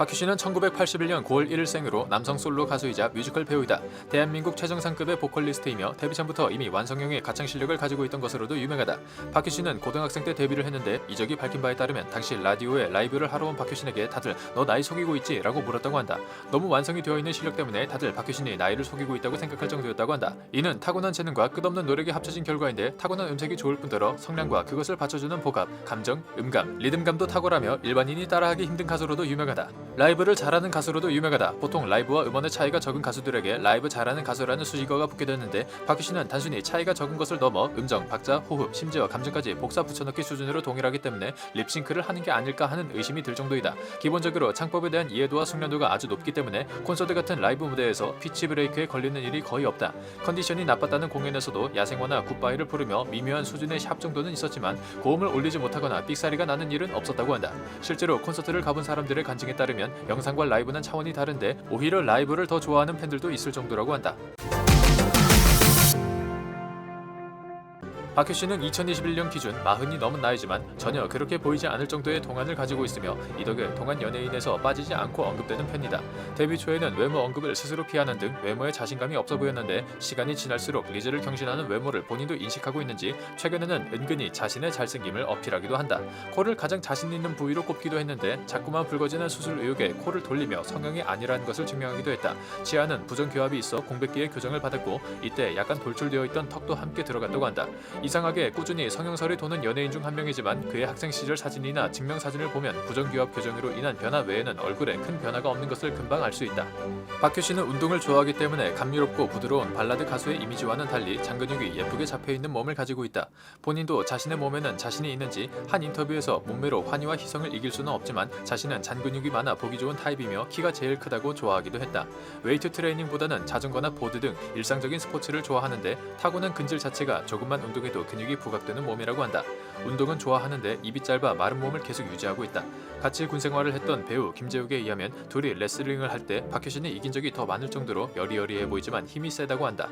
박효신은 1981년 9월 1일생으로 남성 솔로 가수이자 뮤지컬 배우이다. 대한민국 최정상급의 보컬리스트이며 데뷔 전부터 이미 완성형의 가창 실력을 가지고 있던 것으로도 유명하다. 박효신은 고등학생 때 데뷔를 했는데 이적이 밝힌 바에 따르면 당시 라디오에 라이브를 하러 온 박효신에게 다들 너 나이 속이고 있지? 라고 물었다고 한다. 너무 완성이 되어 있는 실력 때문에 다들 박효신이 나이를 속이고 있다고 생각할 정도였다고 한다. 이는 타고난 재능과 끝없는 노력이 합쳐진 결과인데 타고난 음색이 좋을 뿐더러 성량과 그것을 받쳐주는 보갑, 감정, 음감, 리듬감도 탁월하며 일반인이 따라하기 힘든 가수로도 유명하다. 라이브를 잘하는 가수로도 유명하다. 보통 라이브와 음원의 차이가 적은 가수들에게 라이브 잘하는 가수라는 수식어가 붙게 됐는데 박효신은 단순히 차이가 적은 것을 넘어 음정, 박자, 호흡, 심지어 감정까지 복사 붙여넣기 수준으로 동일하기 때문에 립싱크를 하는 게 아닐까 하는 의심이 들 정도이다. 기본적으로 창법에 대한 이해도와 숙련도가 아주 높기 때문에 콘서트 같은 라이브 무대에서 피치 브레이크에 걸리는 일이 거의 없다. 컨디션이 나빴다는 공연에서도 야생화나 굿바이를 부르며 미묘한 수준의 샵 정도는 있었지만 고음을 올리지 못하거나 삑사리가 나는 일은 없었다고 한다. 실제로 콘서트를 가본 사람들의 간증에 따르면 영상과 라이브는 차원이 다른데 오히려 라이브를 더 좋아하는 팬들도 있을 정도라고 한다. 박효신은 2021년 기준 40이 넘은 나이지만 전혀 그렇게 보이지 않을 정도의 동안을 가지고 있으며 이 덕에 동안 연예인에서 빠지지 않고 언급되는 편이다. 데뷔 초에는 외모 언급을 스스로 피하는 등 외모에 자신감이 없어 보였는데 시간이 지날수록 리즈를 경신하는 외모를 본인도 인식하고 있는지 최근에는 은근히 자신의 잘생김을 어필하기도 한다. 코를 가장 자신 있는 부위로 꼽기도 했는데 자꾸만 붉어지는 수술 의혹에 코를 돌리며 성형이 아니라는 것을 증명하기도 했다. 치아는 부정교합이 있어 공백기의 교정을 받았고 이때 약간 돌출되어 있던 턱도 함께 들어갔다고 한다. 이상하게 꾸준히 성형설이 도는 연예인 중 한 명이지만 그의 학생 시절 사진이나 증명사진을 보면 부정교합 교정으로 인한 변화 외에는 얼굴에 큰 변화가 없는 것을 금방 알 수 있다. 박효신은 운동을 좋아하기 때문에 감미롭고 부드러운 발라드 가수의 이미지와는 달리 장근육이 예쁘게 잡혀있는 몸을 가지고 있다. 본인도 자신의 몸에는 자신이 있는지 한 인터뷰에서 몸매로 환희와 희성을 이길 수는 없지만 자신은 잔근육이 많아 보기 좋은 타입이며 키가 제일 크다고 좋아하기도 했다. 웨이트 트레이닝보다는 자전거나 보드 등 일상적인 스포츠를 좋아하는데 타고난 근질 자체가 조금만 운동해도 근육이 부각되는 몸이라고 한다. 운동은 좋아하는데 입이 짧아 마른 몸을 계속 유지하고 있다. 같이 군 생활을 했던 배우 김재욱에 의하면 둘이 레슬링을 할 때 박효신이 이긴 적이 더 많을 정도로 여리여리해 보이지만 힘이 세다고 한다.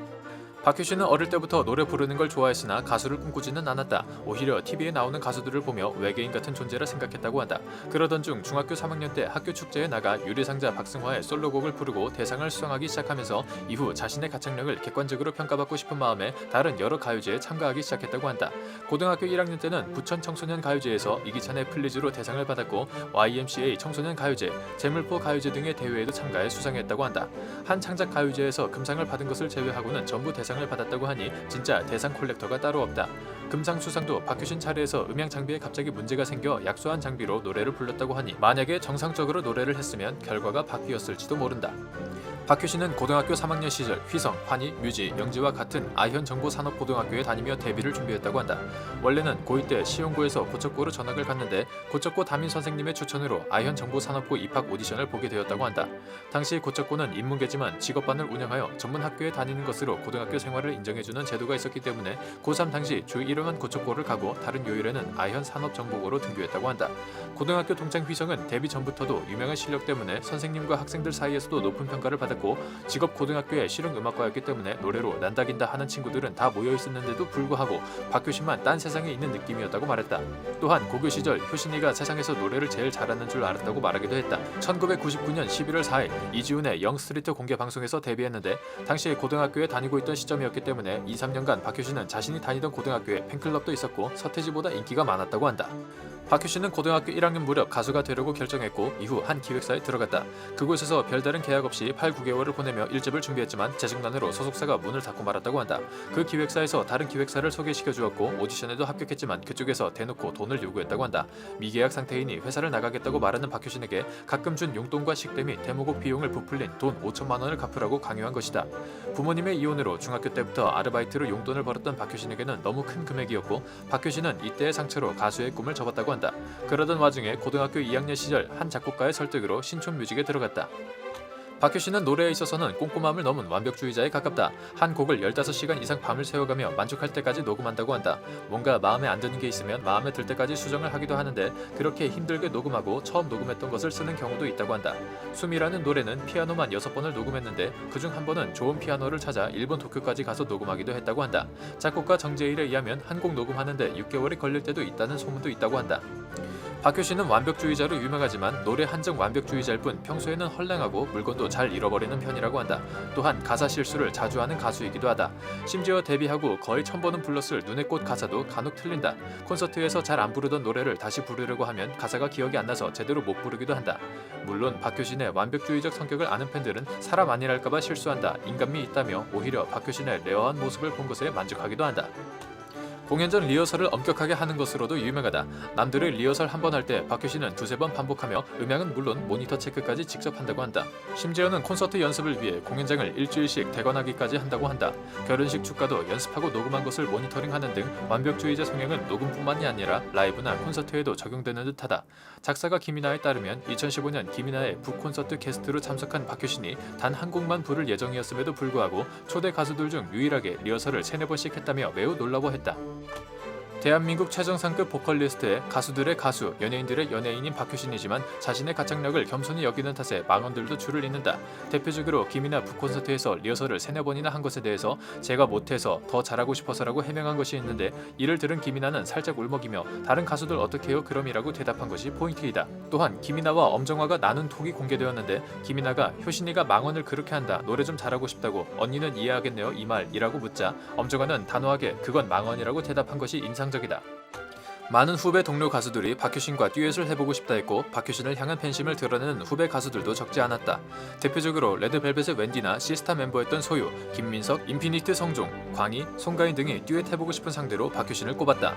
박효신은 어릴 때부터 노래 부르는 걸 좋아했으나 가수를 꿈꾸지는 않았다. 오히려 TV에 나오는 가수들을 보며 외계인 같은 존재라 생각했다고 한다. 그러던 중 중학교 3학년 때 학교 축제에 나가 유리상자 박승화의 솔로곡을 부르고 대상을 수상하기 시작하면서 이후 자신의 가창력을 객관적으로 평가받고 싶은 마음에 다른 여러 가요제에 참가하기 시작했다고 한다. 고등학교 1학년 때는 부천 청소년 가요제에서 이기찬의 플리즈로 대상을 받았고 YMCA 청소년 가요제, 재물포 가요제 등의 대회에도 참가해 수상했다고 한다. 한 창작 가요제에서 금상을 받은 것을 제외하고는 전부 대상을 받았다고 하니 진짜 대상 콜렉터가 따로 없다. 금상 수상도 박효신 차례에서 음향 장비에 갑자기 문제가 생겨 약소한 장비로 노래를 불렀다고 하니 만약에 정상적으로 노래를 했으면 결과가 바뀌었을지도 모른다. 박효신은 고등학교 3학년 시절 휘성, 환희, 뮤지, 영지와 같은 아현정보산업고등학교에 다니며 데뷔를 준비했다고 한다. 원래는 고2 때 시용고에서 고척고로 전학을 갔는데 고척고 담임 선생님의 추천으로 아현정보산업고 입학 오디션을 보게 되었다고 한다. 당시 고척고는 인문계지만 직업반을 운영하여 전문 학교에 다니는 것으로 고등학교 생활을 인정해주는 제도가 있었기 때문에 고3 당시 주 1회만 고척고를 가고 다른 요일에는 아현산업정보고로 등교했다고 한다. 고등학교 동창 휘성은 데뷔 전부터도 유명한 실력 때문에 선생님과 학생들 사이에서도 높은 평가를 받았고 직업 고등학교의 실용음악과였기 때문에 노래로 난다긴다 하는 친구들은 다 모여 있었는데도 불구하고 박효신만 딴 세상에 있는 느낌이었다고 말했다. 또한 고교 시절 효신이가 세상에서 노래를 제일 잘하는 줄 알았다고 말하기도 했다. 1999년 11월 4일 이지훈의 영스트리트 공개 방송에서 데뷔했는데 당시 고등학교에 다니고 있던 시점이었기 때문에 2-3년간 박효신은 자신이 다니던 고등학교에 팬클럽도 있었고 서태지보다 인기가 많았다고 한다. 박효신은 고등학교 1학년 무렵 가수가 되려고 결정했고 이후 한 기획사에 들어갔다. 그곳에서 별다른 계약 없이 8-9개월을 보내며 1집을 준비했지만 재직난으로 소속사가 문을 닫고 말았다고 한다. 그 기획사에서 다른 기획사를 소개시켜 주었고 오디션에도 합격했지만 그쪽에서 대놓고 돈을 요구했다고 한다. 미계약 상태이니 회사를 나가겠다고 말하는 박효신에게 가끔 준 용돈과 식대 및 데모곡 비용을 부풀린 돈 5천만 원을 갚으라고 강요한 것이다. 부모님의 이혼으로 중학교 때부터 아르바이트로 용돈을 벌었던 박효신에게는 너무 큰 금액이었고 박효신은 이때의 상처로 가수의 꿈을 접었다고 한다. 그러던 와중에 고등학교 2학년 시절 한 작곡가의 설득으로 신촌뮤직에 들어갔다. 박효신은 노래에 있어서는 꼼꼼함을 넘은 완벽주의자에 가깝다. 한 곡을 15시간 이상 밤을 새워가며 만족할 때까지 녹음한다고 한다. 뭔가 마음에 안 드는 게 있으면 마음에 들 때까지 수정을 하기도 하는데 그렇게 힘들게 녹음하고 처음 녹음했던 것을 쓰는 경우도 있다고 한다. 숨이라는 노래는 피아노만 6번을 녹음했는데 그중 한 번은 좋은 피아노를 찾아 일본 도쿄까지 가서 녹음하기도 했다고 한다. 작곡가 정재일에 의하면 한 곡 녹음하는데 6개월이 걸릴 때도 있다는 소문도 있다고 한다. 박효신은 완벽주의자로 유명하지만 노래 한정 완벽주의자일 뿐 평소에는 헐랭하고 물건도 잘 잃어버리는 편이라고 한다. 또한 가사 실수를 자주 하는 가수이기도 하다. 심지어 데뷔하고 거의 1000번은 불렀을 눈의 꽃 가사도 간혹 틀린다. 콘서트에서 잘 안 부르던 노래를 다시 부르려고 하면 가사가 기억이 안 나서 제대로 못 부르기도 한다. 물론 박효신의 완벽주의적 성격을 아는 팬들은 사람 아니랄까봐 실수한다, 인간미 있다며 오히려 박효신의 레어한 모습을 본 것에 만족하기도 한다. 공연 전 리허설을 엄격하게 하는 것으로도 유명하다. 남들의 리허설 한 번 할 때 박효신은 두세 번 반복하며 음향은 물론 모니터 체크까지 직접 한다고 한다. 심지어는 콘서트 연습을 위해 공연장을 일주일씩 대관하기까지 한다고 한다. 결혼식 축가도 연습하고 녹음한 것을 모니터링하는 등 완벽주의자 성향은 녹음뿐만이 아니라 라이브나 콘서트에도 적용되는 듯하다. 작사가 김이나에 따르면 2015년 김이나의 북콘서트 게스트로 참석한 박효신이 단 한 곡만 부를 예정이었음에도 불구하고 초대 가수들 중 유일하게 리허설을 3-4번씩 했다며 매우 놀라워했다. 대한민국 최정상급 보컬리스트의 가수들의 가수, 연예인들의 연예인인 박효신이지만 자신의 가창력을 겸손히 여기는 탓에 망언들도 줄을 잇는다. 대표적으로 김이나 북콘서트에서 리허설을 3-4번이나 한 것에 대해서 제가 못해서 더 잘하고 싶어서라고 해명한 것이 있는데, 이를 들은 김이나는 살짝 울먹이며 다른 가수들 어떻게 해요 그럼이라고 대답한 것이 포인트이다. 또한 김이나와 엄정화가 나눈 톡이 공개되었는데 김이나가 효신이가 망언을 그렇게 한다, 노래 좀 잘하고 싶다고, 언니는 이해하겠네요 이 말이라고 묻자 엄정화는 단호하게 그건 망언이라고 대답한 것이 인상적이다. 많은 후배 동료 가수들이 박효신과 듀엣을 해보고 싶다 했고 박효신을 향한 팬심을 드러내는 후배 가수들도 적지 않았다. 대표적으로 레드벨벳의 웬디나 시스타 멤버였던 소유, 김민석, 인피니트 성종, 광희, 송가인 등이 듀엣 해보고 싶은 상대로 박효신을 꼽았다.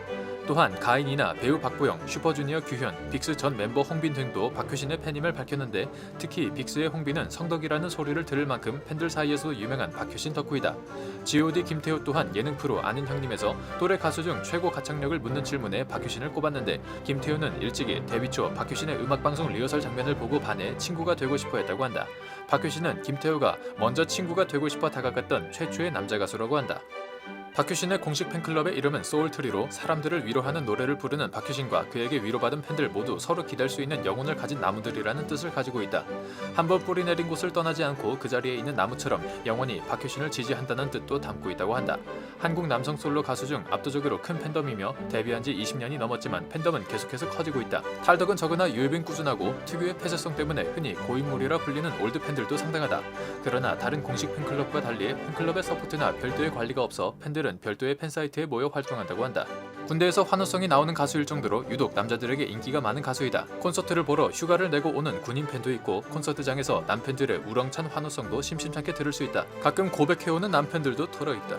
또한 가인이나 배우 박보영, 슈퍼주니어 규현, 빅스 전 멤버 홍빈 등도 박효신의 팬임을 밝혔는데, 특히 빅스의 홍빈은 성덕이라는 소리를 들을 만큼 팬들 사이에서도 유명한 박효신 덕후이다. G.O.D 김태호 또한 예능 프로 아는 형님에서 또래 가수 중 최고 가창력을 묻는 질문에 박효신을 꼽았는데, 김태호는 일찍이 데뷔 초 박효신의 음악방송 리허설 장면을 보고 반해 친구가 되고 싶어 했다고 한다. 박효신은 김태호가 먼저 친구가 되고 싶어 다가갔던 최초의 남자 가수라고 한다. 박효신의 공식 팬클럽의 이름은 소울트리로 사람들을 위로하는 노래를 부르는 박효신과 그에게 위로받은 팬들 모두 서로 기댈 수 있는 영혼을 가진 나무들이라는 뜻을 가지고 있다. 한번 뿌리 내린 곳을 떠나지 않고 그 자리에 있는 나무처럼 영원히 박효신을 지지한다는 뜻도 담고 있다고 한다. 한국 남성 솔로 가수 중 압도적으로 큰 팬덤이며 데뷔한 지 20년이 넘었지만 팬덤은 계속해서 커지고 있다. 탈덕은 적으나 유입은 꾸준하고 특유의 폐쇄성 때문에 흔히 고인물이라 불리는 올드 팬들도 상당하다. 그러나 다른 공식 팬클럽과 달리 팬클럽의 서포트나 별도의 관리가 없어 팬들은 별도의 팬사이트에 모여 활동한다고 한다. 군대에서 환호성이 나오는 가수일 정도로 유독 남자들에게 인기가 많은 가수이다. 콘서트를 보러 휴가를 내고 오는 군인 팬도 있고 콘서트장에서 남팬들의 우렁찬 환호성도 심심찮게 들을 수 있다. 가끔 고백해오는 남팬들도 털어있다.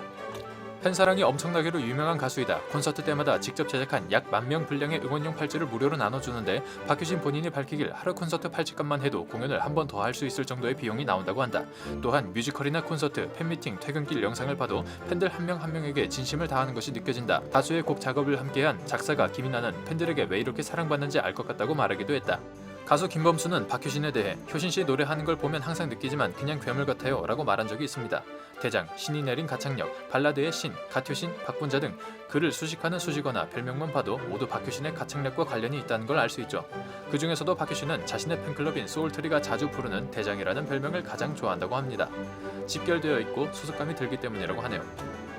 팬사랑이 엄청나게로 유명한 가수이다. 콘서트 때마다 직접 제작한 약 10,000명 분량의 응원용 팔찌를 무료로 나눠주는데 박효신 본인이 밝히길 하루 콘서트 팔찌값만 해도 공연을 한 번 더 할 수 있을 정도의 비용이 나온다고 한다. 또한 뮤지컬이나 콘서트, 팬미팅, 퇴근길 영상을 봐도 팬들 한 명 한 명에게 진심을 다하는 것이 느껴진다. 다수의 곡 작업을 함께한 작사가 김이나는 팬들에게 왜 이렇게 사랑받는지 알 것 같다고 말하기도 했다. 가수 김범수는 박효신에 대해 효신씨 노래하는 걸 보면 항상 느끼지만 그냥 괴물 같아요 라고 말한 적이 있습니다. 대장, 신이 내린 가창력, 발라드의 신, 갓효신, 박분자 등 그를 수식하는 수식어나 별명만 봐도 모두 박효신의 가창력과 관련이 있다는 걸 알 수 있죠. 그 중에서도 박효신은 자신의 팬클럽인 소울트리가 자주 부르는 대장이라는 별명을 가장 좋아한다고 합니다. 집결되어 있고 소속감이 들기 때문이라고 하네요.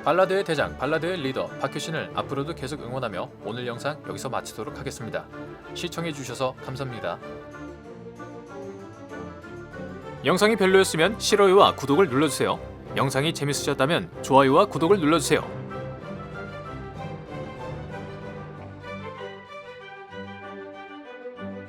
발라드의 대장, 발라드의 리더 박효신을 앞으로도 계속 응원하며 오늘 영상 여기서 마치도록 하겠습니다. 시청해주셔서 감사합니다. 영상이 별로였으면 싫어요와 구독을 눌러주세요. 영상이 재밌으셨다면 좋아요와 구독을 눌러주세요.